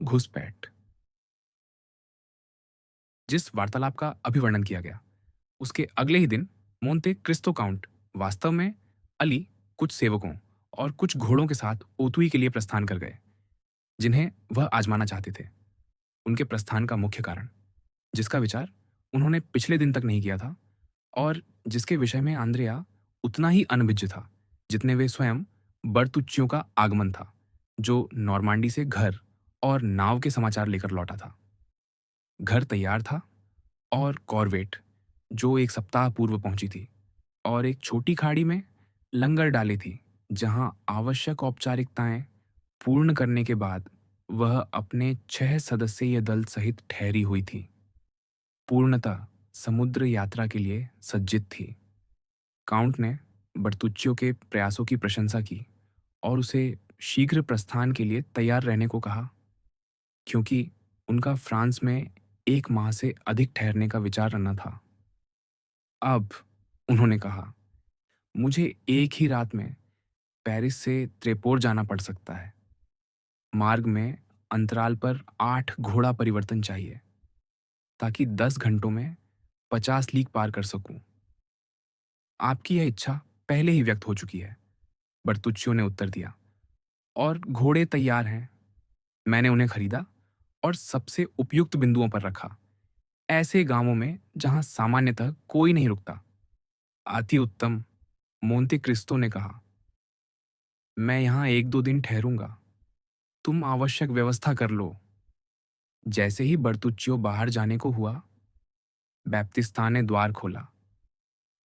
घुसपैठ। जिस वार्तालाप का अभी वर्णन किया गया, उसके अगले ही दिन मोंते क्रिस्तो काउंट वास्तव में अली, कुछ सेवकों और कुछ घोड़ों के साथ ओतुई के लिए प्रस्थान कर गए, जिन्हें वह आजमाना चाहते थे। उनके प्रस्थान का मुख्य कारण, जिसका विचार उन्होंने पिछले दिन तक नहीं किया था और जिसके विषय में आंद्रेया उतना ही अनभिज्ञ था जितने वे स्वयं, बर्तुच्चियों का आगमन था, जो नॉर्मांडी से घर और नाव के समाचार लेकर लौटा था। घर तैयार था और कॉर्वेट, जो एक सप्ताह पूर्व पहुंची थी, और एक छोटी खाड़ी में लंगर डाली थी, जहां आवश्यक औपचारिकताएं पूर्ण करने के बाद वह अपने 6 सदस्यीय दल सहित ठहरी हुई थी, पूर्णतः समुद्र यात्रा के लिए सज्जित थी। काउंट ने बर्तुच्चियों के प्रयासों की प्रशंसा की और उसे शीघ्र प्रस्थान के लिए तैयार रहने को कहा, क्योंकि उनका फ्रांस में 1 माह से अधिक ठहरने का विचार न था। अब उन्होंने कहा, मुझे एक ही रात में पेरिस से त्रेपोर जाना पड़ सकता है। मार्ग में अंतराल पर 8 घोड़ा परिवर्तन चाहिए, ताकि 10 घंटों में 50 लीग पार कर सकूं। आपकी यह इच्छा पहले ही व्यक्त हो चुकी है, बर्तुच्चियों ने उत्तर दिया, और घोड़े तैयार हैं। मैंने उन्हें खरीदा और सबसे उपयुक्त बिंदुओं पर रखा, ऐसे गांवों में जहां सामान्यतः कोई नहीं रुकता। अति उत्तम, मोंते क्रिस्तो ने कहा। मैं यहाँ 1-2 दिन ठहरूंगा। तुम आवश्यक व्यवस्था कर लो। जैसे ही बर्तुच्चियो बाहर जाने को हुआ, बैप्तिस्ता ने द्वार खोला।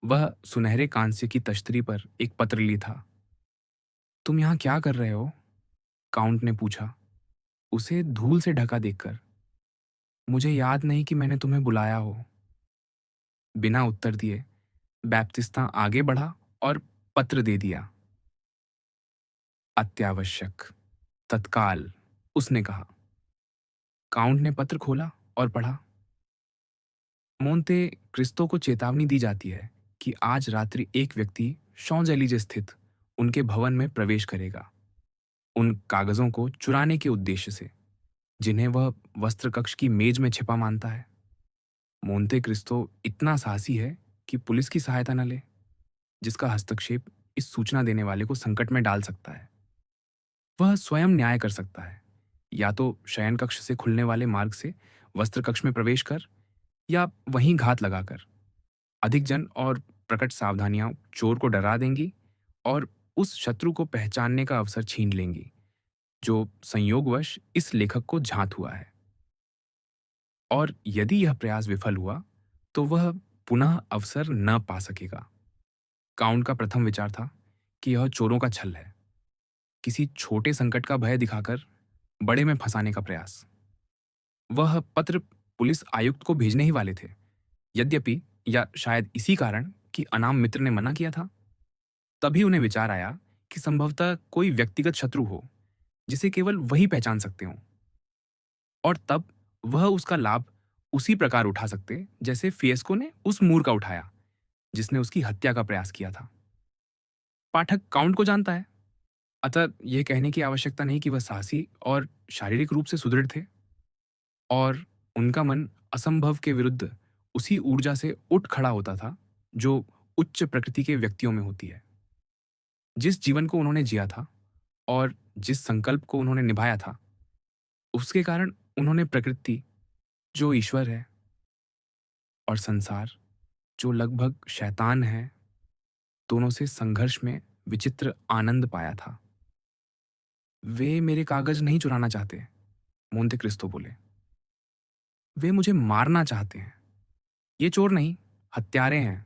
वह सुनहरे कांस्य की तश्तरी पर एक पत्र ली था। तुम यहाँ क्या कर रहे हो? काउंट ने पूछा, उसे धूल से ढका देखकर। मुझे याद नहीं कि मैंने तुम्हें बुलाया हो। बिना उत्तर दिए बैप्तिस्ता आगे बढ़ा और पत्र दे दिया। अत्यावश्यक, तत्काल, उसने कहा। काउंट ने पत्र खोला और पढ़ा। मोंते क्रिस्तो को चेतावनी दी जाती है कि आज रात्रि एक व्यक्ति शॉन्ज-एलीजे स्थित उनके भवन में प्रवेश करेगा, उन कागजों को चुराने के उद्देश्य से, जिन्हें वह वस्त्र कक्ष की मेज में छिपा मानता है। मोंते क्रिस्तो इतना साहसी है कि पुलिस की सहायता न ले, जिसका हस्तक्षेप इस सूचना देने वाले को संकट में डाल सकता है। वह स्वयं न्याय कर सकता है, या तो शयन कक्ष से खुलने वाले मार्ग से वस्त्र कक्ष में प्रवेश कर, या वहीं घात लगाकर। अधिक जन और प्रकट सावधानियां चोर को डरा देंगी और उस शत्रु को पहचानने का अवसर छीन लेंगी, जो संयोगवश इस लेखक को झांत हुआ है। और यदि यह प्रयास विफल हुआ, तो वह पुनः अवसर न पा सकेगा। काउंट का प्रथम विचार था कि यह चोरों का छल है, किसी छोटे संकट का भय दिखाकर बड़े में फंसाने का प्रयास। वह पत्र पुलिस आयुक्त को भेजने ही वाले थे, यद्यपि, या शायद इसी कारण कि अनाम मित्र ने मना किया था, तभी उन्हें विचार आया कि संभवतः कोई व्यक्तिगत शत्रु हो, जिसे केवल वही पहचान सकते हों, और तब वह उसका लाभ उसी प्रकार उठा सकते जैसे फिएस्को ने उस मूर का उठाया, जिसने उसकी हत्या का प्रयास किया था। पाठक काउंट को जानता है, अतः यह कहने की आवश्यकता नहीं कि वह साहसी और शारीरिक रूप से सुदृढ़ थे, और उनका मन असंभव के विरुद्ध उसी ऊर्जा से उठ खड़ा होता था जो उच्च प्रकृति के व्यक्तियों में होती है। जिस जीवन को उन्होंने जिया था और जिस संकल्प को उन्होंने निभाया था, उसके कारण उन्होंने प्रकृति, जो ईश्वर है, और संसार, जो लगभग शैतान है, दोनों से संघर्ष में विचित्र आनंद पाया था। वे मेरे कागज नहीं चुराना चाहते, मोंते क्रिस्तो बोले। वे मुझे मारना चाहते हैं। ये चोर नहीं, हत्यारे हैं।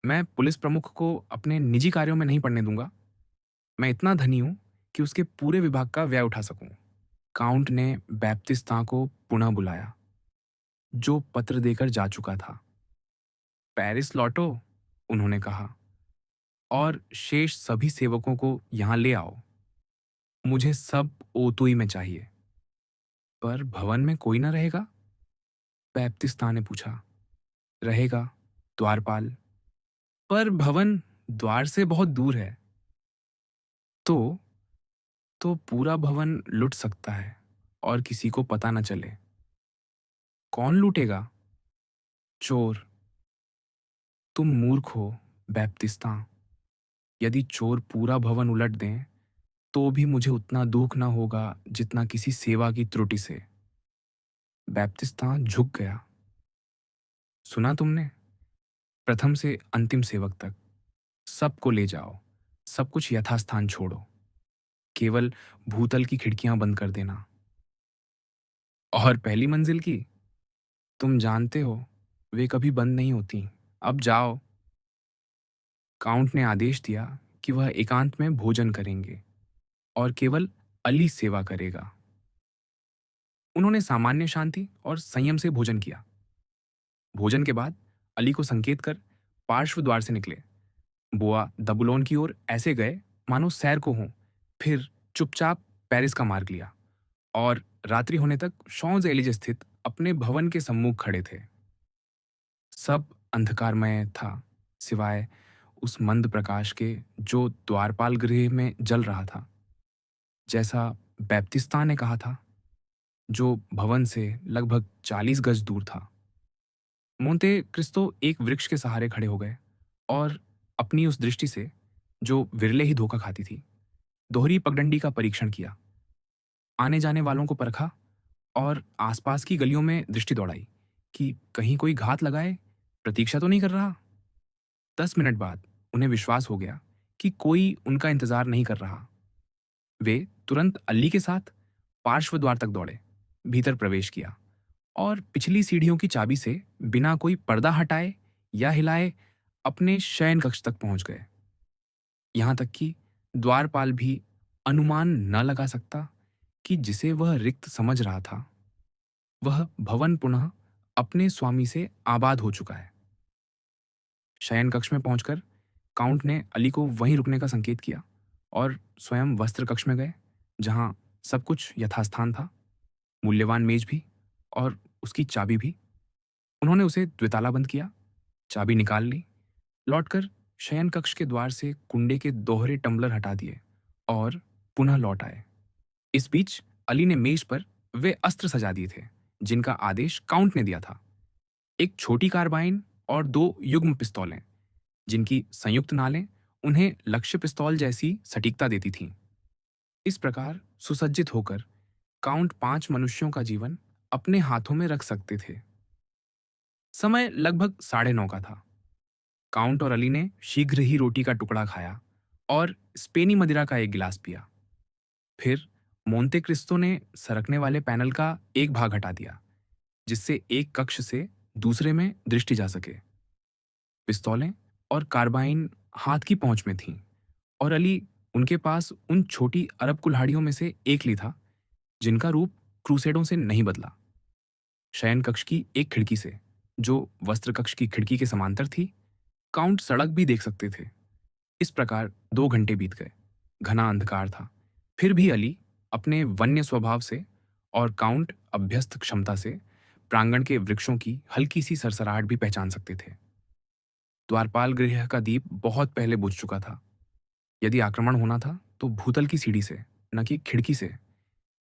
मैं पुलिस प्रमुख को अपने निजी कार्यों में नहीं पड़ने दूंगा। मैं इतना धनी हूं कि उसके पूरे विभाग का व्यय उठा सकूं। काउंट ने बैप्तिस्ता को पुनः बुलाया, जो पत्र देकर जा चुका था। पेरिस लौटो, उन्होंने कहा, और शेष सभी सेवकों को यहां ले आओ। मुझे सब ओतुई में चाहिए। पर भवन में कोई ना रहेगा? बैप्तिस्ता ने पूछा। रहेगा, द्वारपाल। पर भवन द्वार से बहुत दूर है। तो पूरा भवन लुट सकता है, और किसी को पता न चले। कौन लूटेगा? चोर। तुम मूर्ख हो, बैप्तिस्ता। यदि चोर पूरा भवन उलट दें, तो भी मुझे उतना दुख न होगा जितना किसी सेवा की त्रुटि से। बैप्तिस्ता झुक गया। सुना तुमने? प्रथम से अंतिम सेवक तक सबको ले जाओ, सब कुछ यथास्थान छोड़ो, केवल भूतल की खिड़कियां बंद कर देना। और पहली मंजिल की? तुम जानते हो, वे कभी बंद नहीं होती। अब जाओ। काउंट ने आदेश दिया कि वह एकांत में भोजन करेंगे और केवल अली सेवा करेगा। उन्होंने सामान्य शांति और संयम से भोजन किया। भोजन के बाद अली को संकेत कर पार्श्व द्वार से निकले। बुआ दबुलोन की ओर ऐसे गए मानो सैर को हों, फिर चुपचाप पेरिस का मार्ग लिया और रात्रि होने तक शॉन्ज एलिजे स्थित अपने भवन के सम्मुख खड़े थे। सब अंधकारमय था, सिवाय उस मंद प्रकाश के जो द्वारपाल गृह में जल रहा था, जैसा बैप्तिस्ता ने कहा था, जो भवन से लगभग 40 गज दूर था। मोंते क्रिस्तो एक वृक्ष के सहारे खड़े हो गए और अपनी उस दृष्टि से, जो विरले ही धोखा खाती थी, दोहरी पगडंडी का परीक्षण किया। आने जाने वालों को परखा और आसपास की गलियों में दृष्टि दौड़ाई कि कहीं कोई घात लगाए, प्रतीक्षा तो नहीं कर रहा। 10 मिनट बाद उन्हें विश्वास हो गया कि कोई उनका इंतजार नहीं कर रहा। वे तुरंत अल्ली के साथ पार्श्व द्वार तक दौड़े, भीतर प्रवेश किया और पिछली सीढ़ियों की चाबी से बिना कोई पर्दा हटाए या हिलाए अपने शयन कक्ष तक पहुंच गए। यहां तक कि द्वारपाल भी अनुमान न लगा सकता कि जिसे वह रिक्त समझ रहा था, वह भवन पुनः अपने स्वामी से आबाद हो चुका है। शयन कक्ष में पहुंचकर काउंट ने अली को वहीं रुकने का संकेत किया और स्वयं वस्त्र कक्ष में गए, जहां सब कुछ यथास्थान था, मूल्यवान मेज भी और उसकी चाबी भी। उन्होंने उसे द्विताला बंद किया, चाबी निकाल ली, लौटकर शयन कक्ष के द्वार से कुंडे के दोहरे टम्बलर हटा दिए और पुनः लौट आए। इस बीच अली ने मेज पर वे अस्त्र सजा दिए थे जिनका आदेश काउंट ने दिया था। एक छोटी कार्बाइन और 2 युग्म पिस्तौलें, जिनकी संयुक्त नालें उन्हें लक्ष्य पिस्तौल जैसी सटीकता देती थीं। इस प्रकार सुसज्जित होकर काउंट 5 मनुष्यों का जीवन अपने हाथों में रख सकते थे। समय लगभग 9:30 का था। काउंट और अली ने शीघ्र ही रोटी का टुकड़ा खाया और स्पेनी मदिरा का एक गिलास पिया। फिर मोंते क्रिस्तो ने सरकने वाले पैनल का एक भाग हटा दिया, जिससे एक कक्ष से दूसरे में दृष्टि जा सके। पिस्तौलें और कार्बाइन हाथ की पहुंच में थीं और अली उनके पास उन छोटी अरब कुल्हाड़ियों में से एक ली था जिनका रूप क्रूसेडों से नहीं बदला। शयन कक्ष की एक खिड़की से, जो वस्त्र कक्ष की खिड़की के समांतर थी, काउंट सड़क भी देख सकते थे। इस प्रकार 2 घंटे बीत गए। घना अंधकार था, फिर भी अली अपने वन्य स्वभाव से और काउंट अभ्यस्त क्षमता से प्रांगण के वृक्षों की हल्की सी सरसराहट भी पहचान सकते थे। द्वारपाल गृह का दीप बहुत पहले बुझ चुका था। यदि आक्रमण होना था तो भूतल की सीढ़ी से, न कि खिड़की से,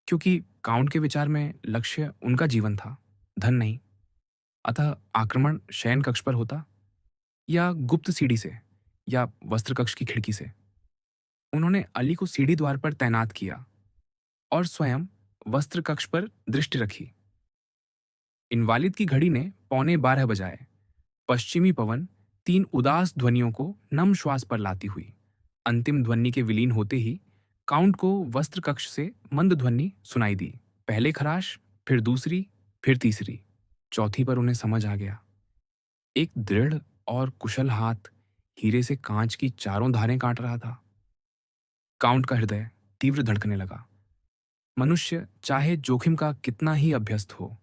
क्योंकि काउंट के विचार में लक्ष्य उनका जीवन था, धन नहीं। अतः आक्रमण शयन कक्ष पर होता या गुप्त सीढ़ी से या वस्त्र कक्ष की खिड़की से। उन्होंने अली को सीढ़ी द्वार पर तैनात किया और स्वयं वस्त्र कक्ष पर दृष्टि रखी। इनवालिद की घड़ी ने 11:15 बजाए। पश्चिमी पवन 3 उदास ध्वनियों को नम श्वास पर लाती हुई अंतिम ध्वनि के विलीन होते ही काउंट को वस्त्र कक्ष से मंद ध्वनि सुनाई दी। पहले खराश, फिर दूसरी, फिर तीसरी, चौथी पर उन्हें समझ आ गया। एक दृढ़ और कुशल हाथ हीरे से कांच की चारों धारें काट रहा था। काउंट का हृदय तीव्र धड़कने लगा। मनुष्य चाहे जोखिम का कितना ही अभ्यस्त हो,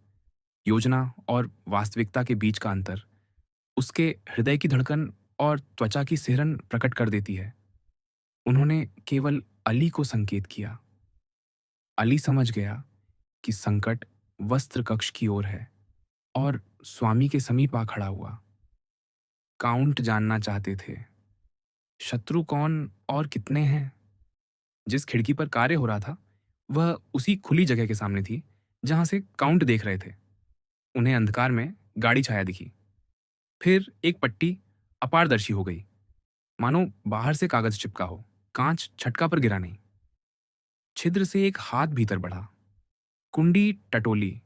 योजना और वास्तविकता के बीच का अंतर उसके हृदय की धड़कन और त्वचा की सिहरन प्रकट कर देती है। उन्होंने केवल अली को संकेत किया। अली समझ गया कि संकट वस्त्र कक्ष की ओर है और स्वामी के समीप आ खड़ा हुआ। काउंट जानना चाहते थे, शत्रु कौन और कितने हैं। जिस खिड़की पर कार्य हो रहा था वह उसी खुली जगह के सामने थी जहां से काउंट देख रहे थे। उन्हें अंधकार में गाड़ी छाया दिखी। फिर एक पट्टी अपारदर्शी हो गई, मानो बाहर से कागज चिपका हो। कांच छटका पर गिरा नहीं। छिद्र से एक हाथ भीतर बढ़ा, कुंडी टटोली,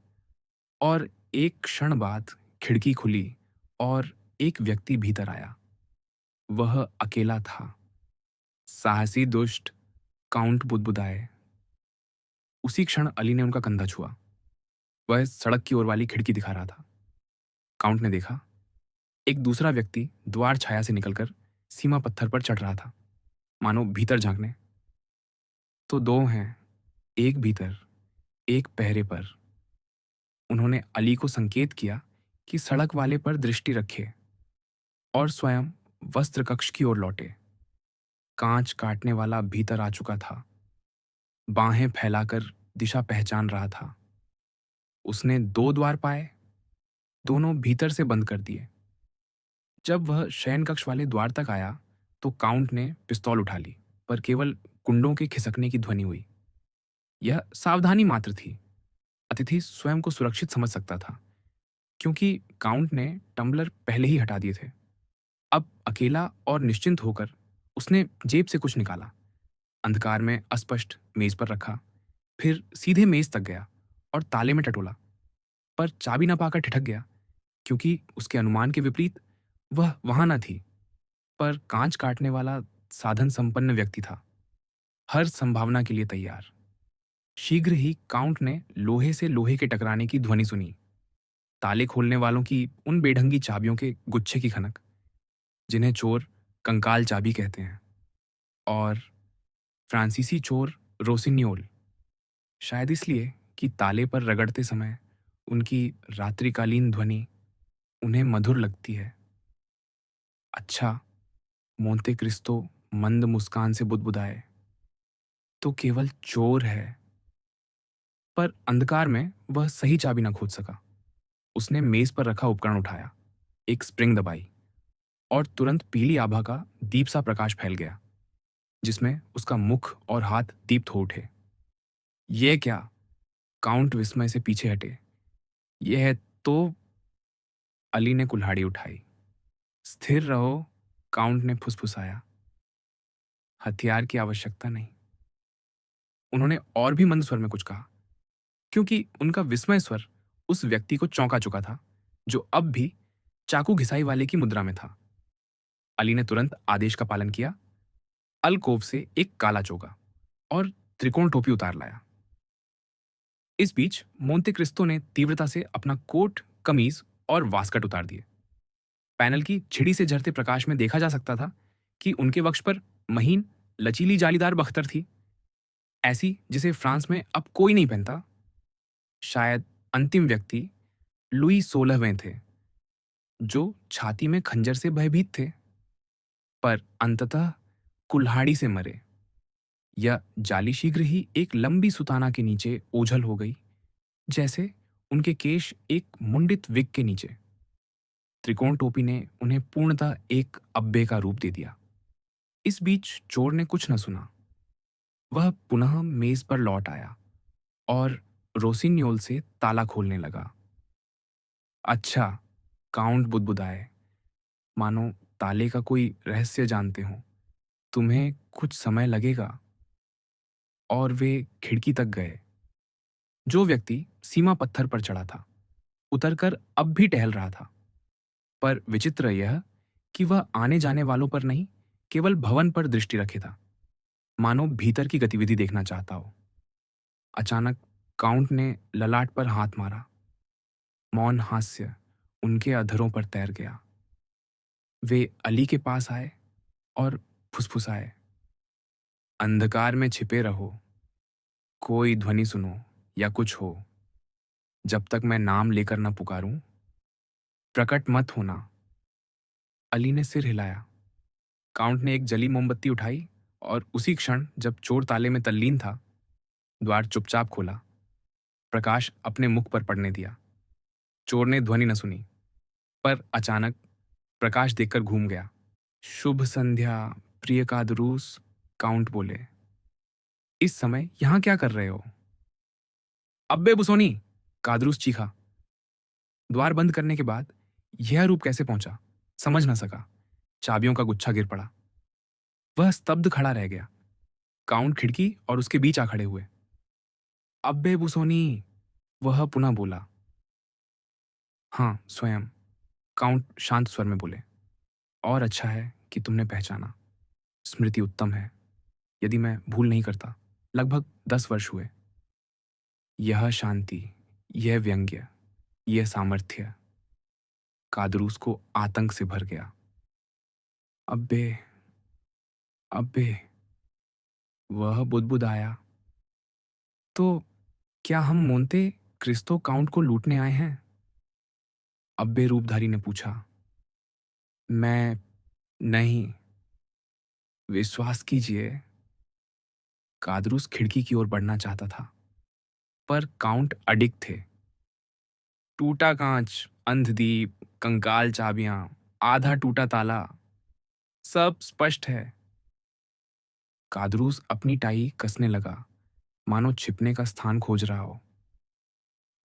और एक क्षण बाद खिड़की खुली और एक व्यक्ति भीतर आया। वह अकेला था। साहसी दुष्ट काउंट बुदबुदाए। उसी क्षण अली ने उनका कंधा छुआ। वह सड़क की ओर वाली खिड़की दिखा रहा था। काउंट ने देखा, एक दूसरा व्यक्ति द्वार छाया से निकलकर सीमा पत्थर पर चढ़ रहा था, मानो भीतर झांकने। तो दो हैं, एक भीतर, एक पहरे पर। उन्होंने अली को संकेत किया कि सड़क वाले पर दृष्टि रखे और स्वयं वस्त्र कक्ष की ओर लौटे। कांच काटने वाला भीतर आ चुका था, बाहें फैलाकर दिशा पहचान रहा था। उसने दो द्वार पाए, दोनों भीतर से बंद कर दिए। जब वह शयन कक्ष वाले द्वार तक आया तो काउंट ने पिस्तौल उठा ली, पर केवल कुंडों के खिसकने की ध्वनि हुई। यह सावधानी मात्र थी। अतिथि स्वयं को सुरक्षित समझ सकता था, क्योंकि काउंट ने टम्बलर पहले ही हटा दिए थे। अब अकेला और निश्चिंत होकर उसने जेब से कुछ निकाला, अंधकार में अस्पष्ट मेज पर रखा, फिर सीधे मेज तक गया और ताले में टटोला, पर चाबी न पाकर ठिठक गया, क्योंकि उसके अनुमान के विपरीत वह वहां न थी, पर कांच काटने वाला साधन संपन्न व्यक्ति था, हर संभावना के लिए तैयार। शीघ्र ही काउंट ने लोहे से लोहे के टकराने की ध्वनि सुनी, ताले खोलने वालों की उन बेढंगी चाबियों के गुच्छे की खनक, जिन्हें चोर कंकाल चाबी कहते हैं, और फ्रांसीसी चोर रोसिन्योल, शायद इसलिए कि ताले पर रगड़ते समय उनकी रात्रिकालीन ध्वनि उन्हें मधुर लगती है। अच्छा, मोंते क्रिस्तो मंद मुस्कान से बुदबुदाए, तो केवल चोर है। पर अंधकार में वह सही चाबी न खोज सका। उसने मेज पर रखा उपकरण उठाया, एक स्प्रिंग दबाई, और तुरंत पीली आभा का दीप सा प्रकाश फैल गया, जिसमें उसका मुख और हाथ दीप्त हो उठे। यह क्या? काउंट विस्मय से पीछे हटे। यह है तो। अली ने कुल्हाड़ी उठाई। स्थिर रहो, काउंट ने फुसफुसाया। हथियार की आवश्यकता नहीं। उन्होंने और भी मंद स्वर में कुछ कहा, क्योंकि उनका विस्मय स्वर उस व्यक्ति को चौंका चुका था, जो अब भी चाकू घिसाई वाले की मुद्रा में था। अली ने तुरंत आदेश का पालन किया, अलकोव से एक काला चोगा और त्रिकोण टोपी उतार लाया। इस बीच मोंते क्रिस्तो ने तीव्रता से अपना कोट, कमीज और वास्कट उतार दिए। पैनल की छिड़ी से झरते प्रकाश में देखा जा सकता था कि उनके वक्ष पर महीन, लचीली जालीदार बख्तर थी, ऐसी जिसे फ्रांस में अब कोई नहीं पहनता। शायद अंतिम व्यक्ति लुई 16वें थे, जो छाती में खंजर से भयभीत थे, पर अंततः कुल्हाड़ी से मरे। यह जाली शीघ्र ही एक लंबी सुताना के नीचे ओझल हो गई, जैसे उनके केश एक मुंडित विग के नीचे। त्रिकोण टोपी ने उन्हें पूर्णतः एक अब्बे का रूप दे दिया। इस बीच चोर ने कुछ न सुना। वह पुनः मेज पर लौट आया और रोसिन्योल से ताला खोलने लगा। अच्छा, काउंट बुदबुदाए, मानो ताले का कोई रहस्य जानते हो। तुम्हें कुछ समय लगेगा। और वे खिड़की तक गए। जो व्यक्ति सीमा पत्थर पर चढ़ा था, उतरकर अब भी टहल रहा था, पर विचित्र यह कि वह आने जाने वालों पर नहीं, केवल भवन पर दृष्टि रखे था, मानो भीतर की गतिविधि देखना चाहता हो। अचानक काउंट ने ललाट पर हाथ मारा। मौन हास्य उनके अधरों पर तैर गया। वे अली के पास आए और फुसफुसाए, अंधकार में छिपे रहो, कोई ध्वनि सुनो या कुछ हो, जब तक मैं नाम लेकर न पुकारूं, प्रकट मत होना। अली ने सिर हिलाया। काउंट ने एक जली मोमबत्ती उठाई और उसी क्षण जब चोर ताले में तल्लीन था, द्वार चुपचाप खोला, प्रकाश अपने मुख पर पड़ने दिया। चोर ने ध्वनि न सुनी, पर अचानक प्रकाश देखकर घूम गया। शुभ संध्या प्रिय कादरूस, काउंट बोले। इस समय यहां क्या कर रहे हो? अब्बे बुसोनी! कादरूस चीखा। द्वार बंद करने के बाद यह रूप कैसे पहुंचा, समझ न सका। चाबियों का गुच्छा गिर पड़ा। वह स्तब्ध खड़ा रह गया। काउंट खिड़की और उसके बीच आ खड़े हुए। अब्बे बुसोनी! वह पुनः बोला। हाँ, स्वयं। काउंट शांत स्वर में बोले। और अच्छा है कि तुमने पहचाना। स्मृति उत्तम है, यदि मैं भूल नहीं करता। लगभग 10 वर्ष हुए। यह शांति, यह व्यंग्य, यह सामर्थ्य कादरूस को आतंक से भर गया। अब्बे, अब्बे, वह बुदबुदाया। तो क्या हम मोंते क्रिस्तो काउंट को लूटने आए हैं? अब्बे रूपधारी ने पूछा। मैं नहीं, विश्वास कीजिए। कादरूस खिड़की की ओर बढ़ना चाहता था, पर काउंट अडिग थे। टूटा कांच, अंधदीप, कंकाल चाबियां, आधा टूटा ताला, सब स्पष्ट है। कादरूस अपनी टाई कसने लगा, मानो छिपने का स्थान खोज रहा हो।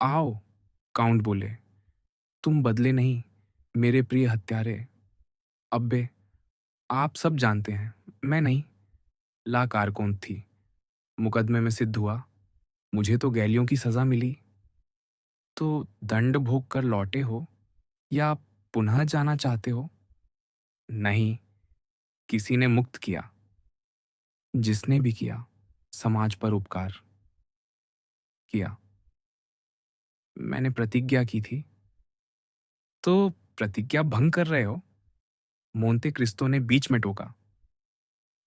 आओ, काउंट बोले। तुम बदले नहीं, मेरे प्रिय हत्यारे। अब्बे, आप सब जानते हैं, मैं नहीं। ला कारकून थी। मुकदमे में सिद्ध हुआ, मुझे तो गैलियों की सजा मिली। तो दंड भोग कर लौटे हो या पुनः जाना चाहते हो? नहीं, किसी ने मुक्त किया। जिसने भी किया, समाज पर उपकार किया। मैंने प्रतिज्ञा की थी। तो प्रतिज्ञा भंग कर रहे हो? मोंते क्रिस्तो ने बीच में टोका।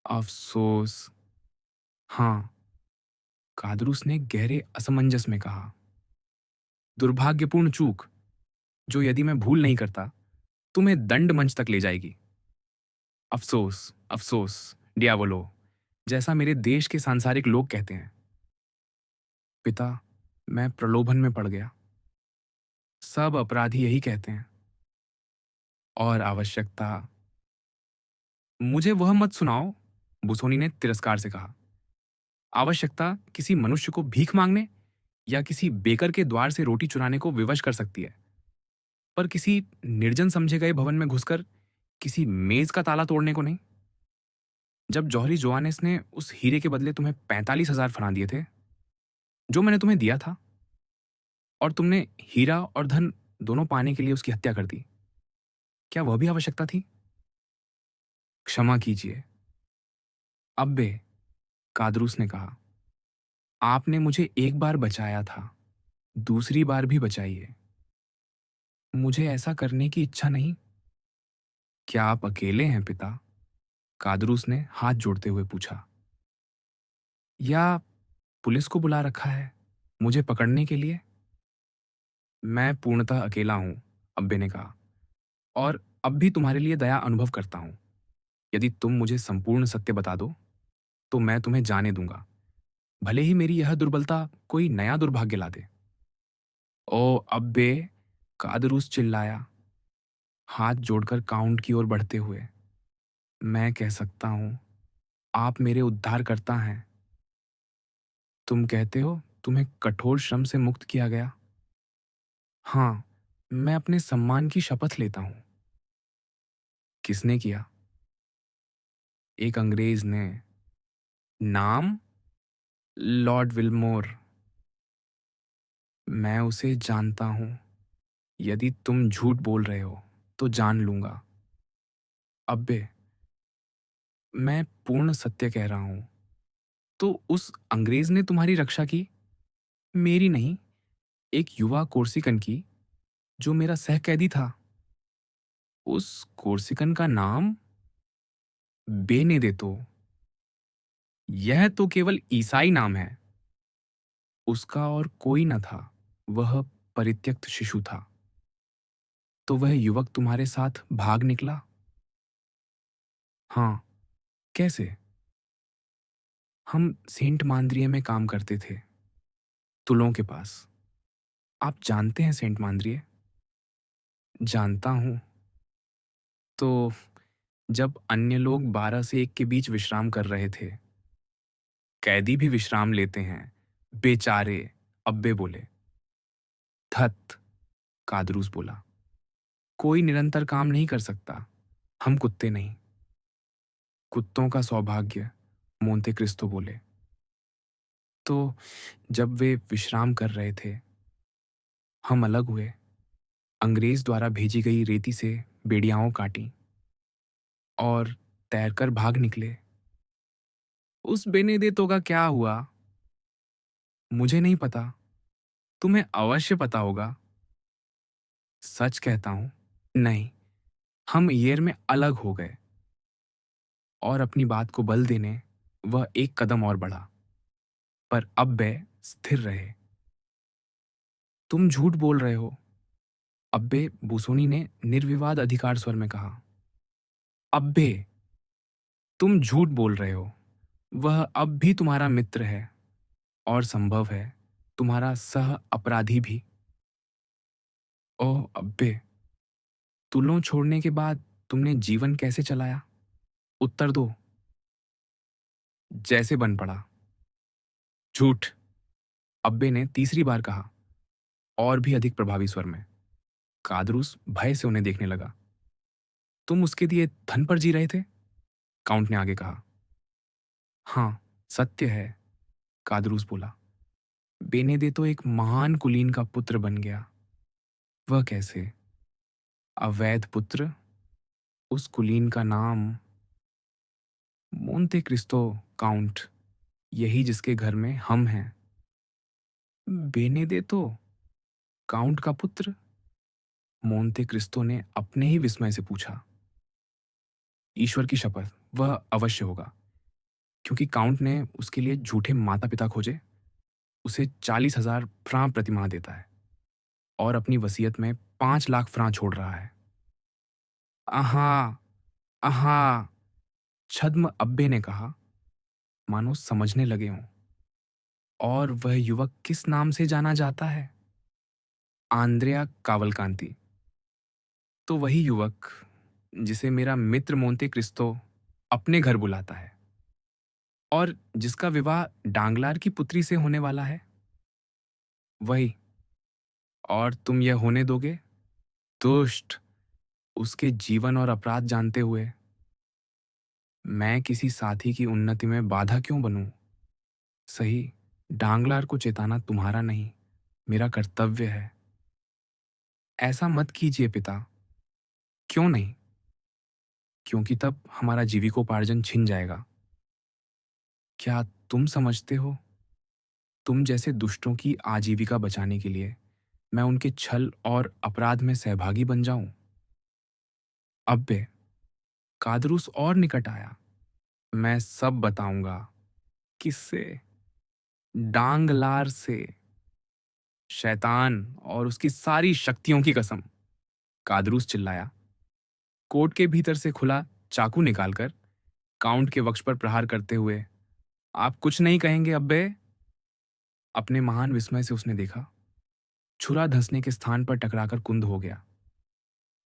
अफसोस। हाँ, कादरूस ने गहरे असमंजस में कहा। दुर्भाग्यपूर्ण चूक, जो यदि मैं भूल नहीं करता, तुम्हें दंड मंच तक ले जाएगी। अफसोस, अफसोस, डियावोलो, जैसा मेरे देश के सांसारिक लोग कहते हैं। पिता, मैं प्रलोभन में पड़ गया। सब अपराधी यही कहते हैं। और आवश्यकता। मुझे वह मत सुनाओ, बुसोनी ने तिरस्कार से कहा। आवश्यकता किसी मनुष्य को भीख मांगने या किसी बेकर के द्वार से रोटी चुराने को विवश कर सकती है, पर किसी निर्जन समझे गए भवन में घुसकर किसी मेज का ताला तोड़ने को नहीं। जब जौहरी जोआनेस ने उस हीरे के बदले तुम्हें 45,000 फ्रां दिए थे, जो मैंने तुम्हें दिया था, और तुमने हीरा और धन दोनों पाने के लिए उसकी हत्या कर दी, क्या वह भी आवश्यकता थी? क्षमा कीजिए। अब्बे, कादरूस ने कहा, आपने मुझे एक बार बचाया था, दूसरी बार भी बचाइए। मुझे ऐसा करने की इच्छा नहीं। क्या आप अकेले हैं पिता? कादरूस ने हाथ जोड़ते हुए पूछा। या पुलिस को बुला रखा है मुझे पकड़ने के लिए? मैं पूर्णतः अकेला हूं, अब्बे ने कहा, और अब भी तुम्हारे लिए दया अनुभव करता हूं। यदि तुम मुझे संपूर्ण सत्य बता दो, तो मैं तुम्हें जाने दूंगा, भले ही मेरी यह दुर्बलता कोई नया दुर्भाग्य ला दे। ओ अब्बे, कादरूस चिल्लाया, हाथ जोड़कर काउंट की ओर बढ़ते हुए। मैं कह सकता हूं, आप मेरे उद्धारकर्ता हैं। तुम कहते हो तुम्हें कठोर श्रम से मुक्त किया गया? हाँ, मैं अपने सम्मान की शपथ लेता हूं। किसने किया? एक अंग्रेज ने। नाम? Lord Wilmore. मैं उसे जानता हूं। यदि तुम झूठ बोल रहे हो, तो जान लूंगा। अब्बे, मैं पूर्ण सत्य कह रहा हूं। तो उस अंग्रेज ने तुम्हारी रक्षा की? मेरी नहीं, एक युवा कोर्सिकन की, जो मेरा सहकैदी था। उस कोर्सिकन का नाम? बेनेदेतो। यह तो केवल ईसाई नाम है। उसका और कोई न था। वह परित्यक्त शिशु था। तो वह युवक तुम्हारे साथ भाग निकला? हाँ। कैसे? हम सेंट मांद्रिय में काम करते थे, तुलों के पास। आप जानते हैं सेंट मांद्रिय? जानता हूं। तो जब अन्य लोग 12 से 1 के बीच विश्राम कर रहे थे, कैदी भी विश्राम लेते हैं, बेचारे, अब्बे बोले। धत, कादरूस बोला। कोई निरंतर काम नहीं कर सकता, हम कुत्ते नहीं। कुत्तों का सौभाग्य, मोंते क्रिस्तो बोले। तो जब वे विश्राम कर रहे थे, हम अलग हुए। अंग्रेज द्वारा भेजी गई रेती से बेड़ियाओं काटी और तैरकर भाग निकले। उस बेनेदेतो का क्या हुआ? मुझे नहीं पता, तुम्हें अवश्य पता होगा। सच कहता हूं, नहीं, हम ईयर में अलग हो गए। और अपनी बात को बल देने वह एक कदम और बढ़ा, पर अब वह स्थिर रहे। तुम झूठ बोल रहे हो, अब्बे बुसोनी ने निर्विवाद अधिकार स्वर में कहा। अब्बे, तुम झूठ बोल रहे हो। वह अब भी तुम्हारा मित्र है और संभव है तुम्हारा सह अपराधी भी। ओह अब्बे, तुलों छोड़ने के बाद तुमने जीवन कैसे चलाया? उत्तर दो। जैसे बन पड़ा। झूठ, अब्बे ने तीसरी बार कहा, और भी अधिक प्रभावी स्वर में। कादरूस भय से उन्हें देखने लगा। तुम उसके दिए धन पर जी रहे थे? काउंट ने आगे कहा। हाँ, सत्य है, कादरूस बोला। बेनेदेतो एक महान कुलीन का पुत्र बन गया। वह कैसे? अवैध पुत्र। उस कुलीन का नाम मोंते क्रिस्तो, काउंट। यही जिसके घर में हम हैं। बेनेदेतो, काउंट का पुत्र? मोंते क्रिस्तो ने अपने ही विस्मय से पूछा। ईश्वर की शपथ, वह अवश्य होगा, क्योंकि काउंट ने उसके लिए झूठे माता पिता खोजे। उसे 40,000 फ्रां प्रतिमाह देता है और अपनी वसीयत में 5 लाख फ्रां छोड़ रहा है। आहा, आहा, छद्म अब्बे ने कहा, मानो समझने लगे हों। और वह युवक किस नाम से जाना जाता है? आंद्रेया कावलकांति। तो वही युवक जिसे मेरा मित्र मोंते क्रिस्तो अपने घर बुलाता है और जिसका विवाह डांगलार की पुत्री से होने वाला है। वही। और तुम यह होने दोगे? दुष्ट, उसके जीवन और अपराध जानते हुए मैं किसी साथी की उन्नति में बाधा क्यों बनूं? सही, डांगलार को चेताना तुम्हारा नहीं, मेरा कर्तव्य है। ऐसा मत कीजिए पिता। क्यों नहीं? क्योंकि तब हमारा जीविकोपार्जन छिन जाएगा। क्या तुम समझते हो? तुम जैसे दुष्टों की आजीविका बचाने के लिए मैं उनके छल और अपराध में सहभागी बन जाऊं? अब्बे, कादरूस और निकट आया। मैं सब बताऊंगा। किससे? डांगलार से। शैतान और उसकी सारी शक्तियों की कसम, कादरूस चिल्लाया। कोट के भीतर से खुला चाकू निकालकर काउंट के वक्ष पर प्रहार करते हुए। आप कुछ नहीं कहेंगे अब्बे? अपने महान विस्मय से उसने देखा। छुरा धंसने के स्थान पर टकराकर कुंद हो गया।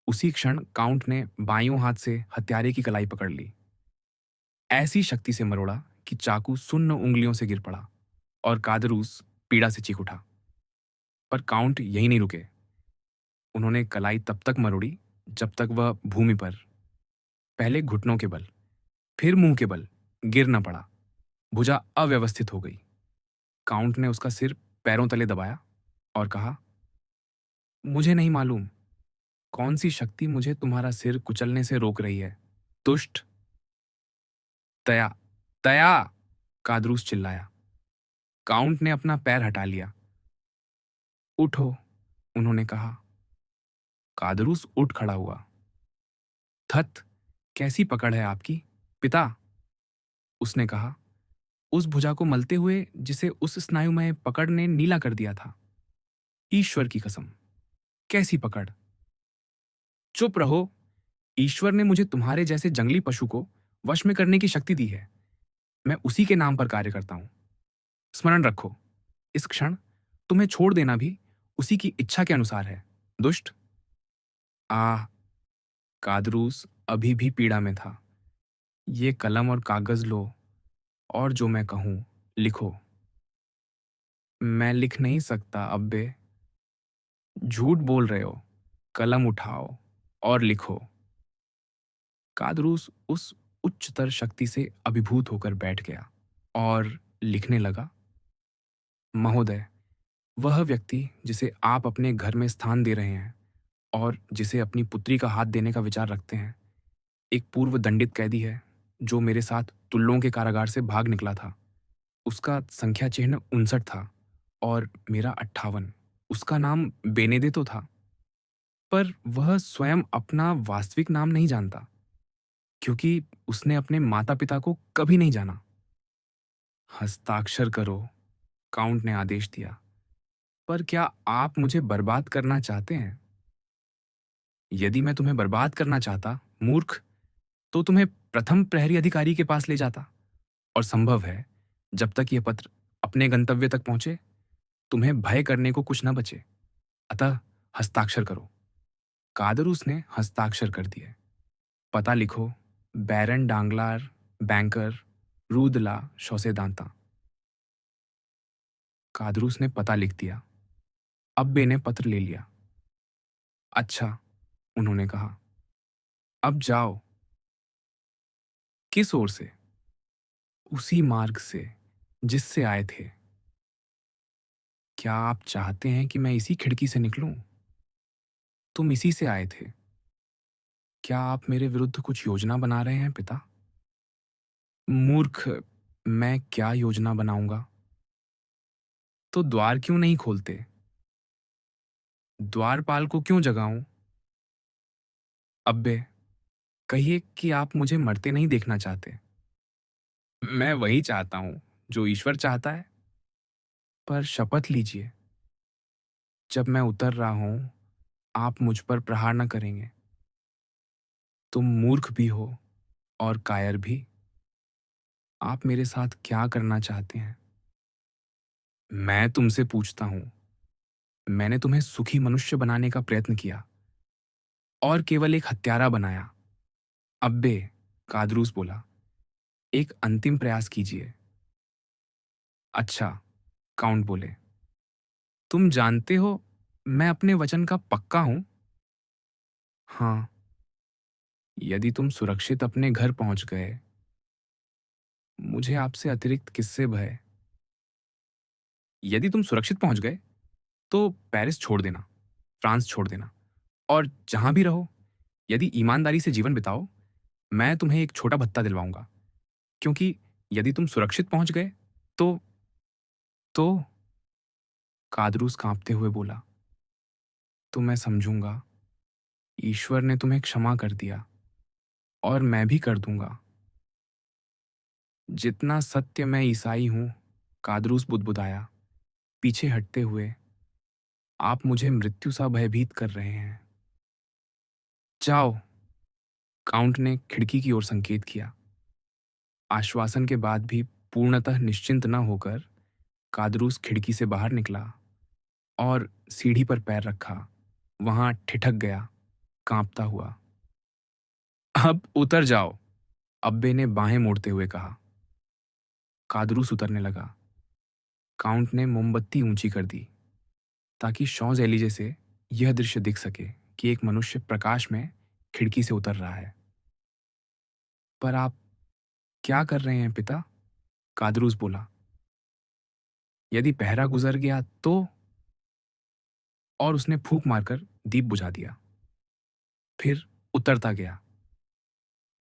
उसी क्षण काउंट ने बाइयों हाथ से हत्यारे की कलाई पकड़ ली, ऐसी शक्ति से मरोड़ा कि चाकू सुन्न उंगलियों से गिर पड़ा और कादरूस पीड़ा से चीख उठा। पर काउंट यहीं नहीं रुके। उन्होंने कलाई तब तक मरोड़ी जब तक वह भूमि पर, पहले घुटनों के बल, फिर मुंह के बल गिर न पड़ा। भुजा अव्यवस्थित हो गई। काउंट ने उसका सिर पैरों तले दबाया और कहा, मुझे नहीं मालूम कौन सी शक्ति मुझे तुम्हारा सिर कुचलने से रोक रही है। दुष्ट। तया, तया, कादरूस चिल्लाया। काउंट ने अपना पैर हटा लिया। उठो, उन्होंने कहा। कादरूस उठ खड़ा हुआ। थत, कैसी पकड़ है आपकी, पिता? उसने कहा, उस भुजा को मलते हुए जिसे उस स्नायुमय पकड़ ने नीला कर दिया था। ईश्वर की कसम, कैसी पकड़! चुप रहो। ईश्वर ने मुझे तुम्हारे जैसे जंगली पशु को वश में करने की शक्ति दी है। मैं उसी के नाम पर कार्य करता हूं। स्मरण रखो, इस क्षण तुम्हें छोड़ देना भी उसी की इच्छा के अनुसार है। दुष्ट। आह, कादरूस अभी भी पीड़ा में था। ये कलम और कागज लो और जो मैं कहूं लिखो। मैं लिख नहीं सकता अब्बे। झूठ बोल रहे हो। कलम उठाओ और लिखो। कादरूस उस उच्चतर शक्ति से अभिभूत होकर बैठ गया और लिखने लगा। महोदय, वह व्यक्ति जिसे आप अपने घर में स्थान दे रहे हैं और जिसे अपनी पुत्री का हाथ देने का विचार रखते हैं, एक पूर्व दंडित कैदी है जो मेरे साथ तुल्लों के कारागार से भाग निकला था। उसका संख्या चिन्ह 59 था और मेरा 58। उसका नाम बेनेदेतो था, पर वह स्वयं अपना वास्तविक नाम नहीं जानता, क्योंकि उसने अपने माता-पिता को कभी नहीं जाना। हस्ताक्षर करो, काउंट ने आदेश दिया। पर क्या आप मुझे बर्बाद करना चाहते हैं? यदि मैं तुम्हें बर्बाद करना चाहता, मूर्ख, तो तुम्हें प्रथम प्रहरी अधिकारी के पास ले जाता, और संभव है, जब तक यह पत्र अपने गंतव्य तक पहुंचे, तुम्हें भय करने को कुछ न बचे। अतः हस्ताक्षर करो। कादरूस ने हस्ताक्षर कर दिए। पता लिखो, बैरन डांगलार, बैंकर, रूदला, शौसेदांता। कादरूस ने पता लिख दिया। अब्बे ने पत्र ले लिया। अच्छा, उन्होंने कहा, अब जाओ। किस ओर से? उसी मार्ग से जिससे आए थे। क्या आप चाहते हैं कि मैं इसी खिड़की से निकलूं? तुम इसी से आए थे। क्या आप मेरे विरुद्ध कुछ योजना बना रहे हैं, पिता? मूर्ख, मैं क्या योजना बनाऊंगा? तो द्वार क्यों नहीं खोलते? द्वारपाल को क्यों जगाऊं? अब्बे, कहिए कि आप मुझे मरते नहीं देखना चाहते। मैं वही चाहता हूं जो ईश्वर चाहता है। पर शपथ लीजिए, जब मैं उतर रहा हूं, आप मुझ पर प्रहार न करेंगे। तुम मूर्ख भी हो और कायर भी। आप मेरे साथ क्या करना चाहते हैं? मैं तुमसे पूछता हूं। मैंने तुम्हें सुखी मनुष्य बनाने का प्रयत्न किया और केवल एक हत्यारा बनाया। अब्बे, कादरूस बोला, एक अंतिम प्रयास कीजिए। अच्छा, काउंट बोले, तुम जानते हो मैं अपने वचन का पक्का हूं। हाँ, यदि तुम सुरक्षित अपने घर पहुंच गए, मुझे आपसे अतिरिक्त किससे भय? यदि तुम सुरक्षित पहुंच गए, तो पेरिस छोड़ देना, फ्रांस छोड़ देना, और जहां भी रहो, यदि ईमानदारी से जीवन बिताओ, मैं तुम्हें एक छोटा भत्ता दिलवाऊंगा, क्योंकि यदि तुम सुरक्षित पहुंच गए, तो कादरूस कांपते हुए बोला, तो मैं समझूंगा। ईश्वर ने तुम्हें क्षमा कर दिया और मैं भी कर दूंगा। जितना सत्य मैं ईसाई हूं, कादरूस बुदबुदाया, पीछे हटते हुए, आप मुझे मृत्यु सा भयभीत कर रहे हैं। जाओ। काउंट ने खिड़की की ओर संकेत किया। आश्वासन के बाद भी पूर्णतः निश्चिंत न होकर कादरूस खिड़की से बाहर निकला और सीढ़ी पर पैर रखा। वहां ठिठक गया, कांपता हुआ। अब उतर जाओ, अब्बे ने बाहें मोड़ते हुए कहा। कादरूस उतरने लगा। काउंट ने मोमबत्ती ऊंची कर दी ताकि शॉज एलिजे से यह दृश्य दिख सके कि एक मनुष्य प्रकाश में खिड़की से उतर रहा है। पर आप क्या कर रहे हैं, पिता? कादरूस बोला। यदि पहरा गुजर गया तो? और उसने फूंक मारकर दीप बुझा दिया। फिर उतरता गया,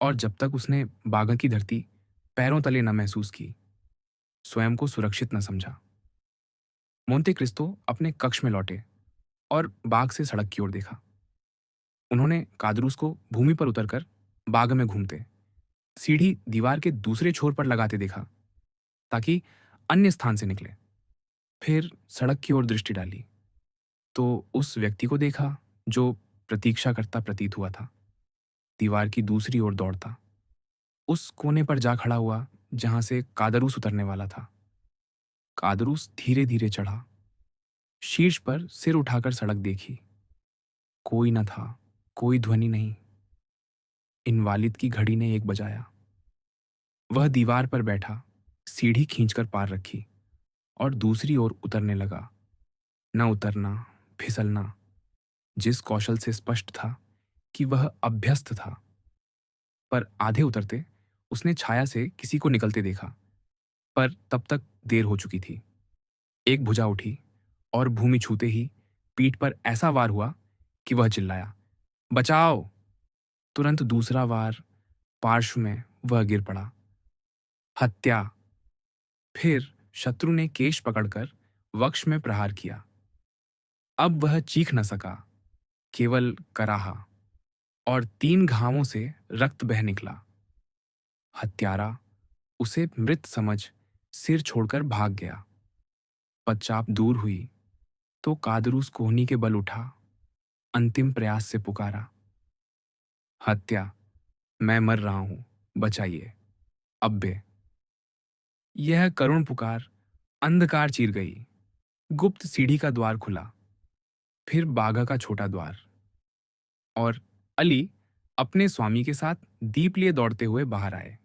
और जब तक उसने बागा की धरती पैरों तले न महसूस की, स्वयं को सुरक्षित न समझा। मोंते क्रिस्तो अपने कक्ष में लौटे और बाग से सड़क की ओर देखा। उन्होंने कादरूस को भूमि पर उतरकर बाग में घूमते, सीढ़ी दीवार के दूसरे छोर पर लगाते देखा ताकि अन्य स्थान से निकले। फिर सड़क की ओर दृष्टि डाली तो उस व्यक्ति को देखा जो प्रतीक्षा करता प्रतीत हुआ था, दीवार की दूसरी ओर दौड़ता, उस कोने पर जा खड़ा हुआ जहां से कादरूस उतरने वाला था। कादरूस धीरे धीरे चढ़ा, शीर्ष पर सिर उठाकर सड़क देखी। कोई न था, कोई ध्वनि नहीं। इनवालिद की घड़ी ने 1 बजाया। वह दीवार पर बैठा, सीढ़ी खींचकर पार रखी और दूसरी ओर उतरने लगा। न उतरना, फिसलना, जिस कौशल से स्पष्ट था कि वह अभ्यस्त था। पर आधे उतरते उसने छाया से किसी को निकलते देखा, पर तब तक देर हो चुकी थी। एक भुजा उठी और भूमि छूते ही पीठ पर ऐसा वार हुआ कि वह चिल्लाया, बचाओ! तुरंत दूसरा वार, पार्श्व में वह गिर पड़ा। हत्या! फिर शत्रु ने केश पकड़कर वक्ष में प्रहार किया। अब वह चीख न सका, केवल कराहा, और 3 घावों से रक्त बह निकला। हत्यारा उसे मृत समझ सिर छोड़कर भाग गया। पदचाप दूर हुई तो कादरूस कोहनी के बल उठा, अंतिम प्रयास से पुकारा, हत्या, मैं मर रहा हूं, बचाइए, अब्बे। यह करुण पुकार अंधकार चीर गई। गुप्त सीढ़ी का द्वार खुला, फिर बागा का छोटा द्वार, और अली अपने स्वामी के साथ दीप लिए दौड़ते हुए बाहर आए।